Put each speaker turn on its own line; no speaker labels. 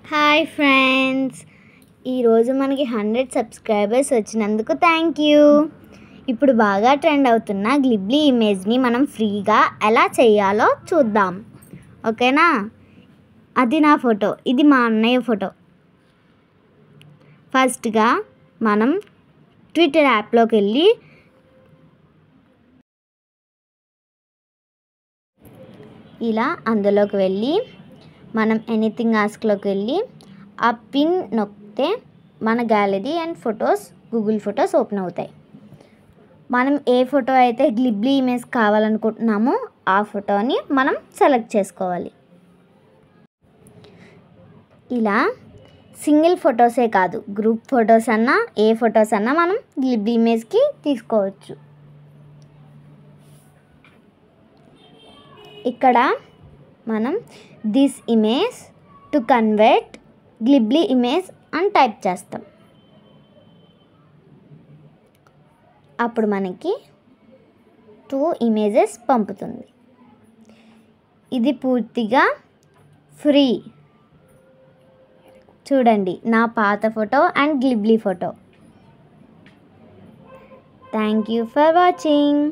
Hi friends, ఈరోజు మనకి 100 subscribers వచ్చినందుకు థ్యాంక్ యూ. ఇప్పుడు బాగా ట్రెండ్ అవుతున్న గ్లిబ్లీ ఇమేజ్ని మనం ఫ్రీగా ఎలా చేయాలో చూద్దాం. ఓకేనా? అది నా ఫోటో, ఇది మా అన్నయ్య ఫోటో. ఫస్ట్గా మనం ట్విట్టర్ యాప్లోకి వెళ్ళి ఇలా అందులోకి వెళ్ళి మనం ఎనీథింగ్ ఆస్క్లోకి వెళ్ళి ఆ పిన్ నొక్కితే మన gallery and photos Google photos open అవుతాయి. మనం ఏ ఫోటో అయితే గ్లిబ్లీ ఇమేజ్ కావాలనుకుంటున్నామో ఆ ఫోటోని మనం సెలెక్ట్ చేసుకోవాలి. ఇలా సింగిల్ ఫొటోసే కాదు, గ్రూప్ ఫొటోస్ అన్నా ఏ ఫొటోస్ అన్నా మనం గ్లిబ్లీ ఇమేజ్కి తీసుకోవచ్చు. ఇక్కడ మనం this image to convert Ghibli image అని టైప్ చేస్తాం. అప్పుడు మనకి 2 ఇమేజెస్ పంపుతుంది. ఇది పూర్తిగా ఫ్రీ. చూడండి, నా పాత photo and Ghibli photo. Thank you for watching.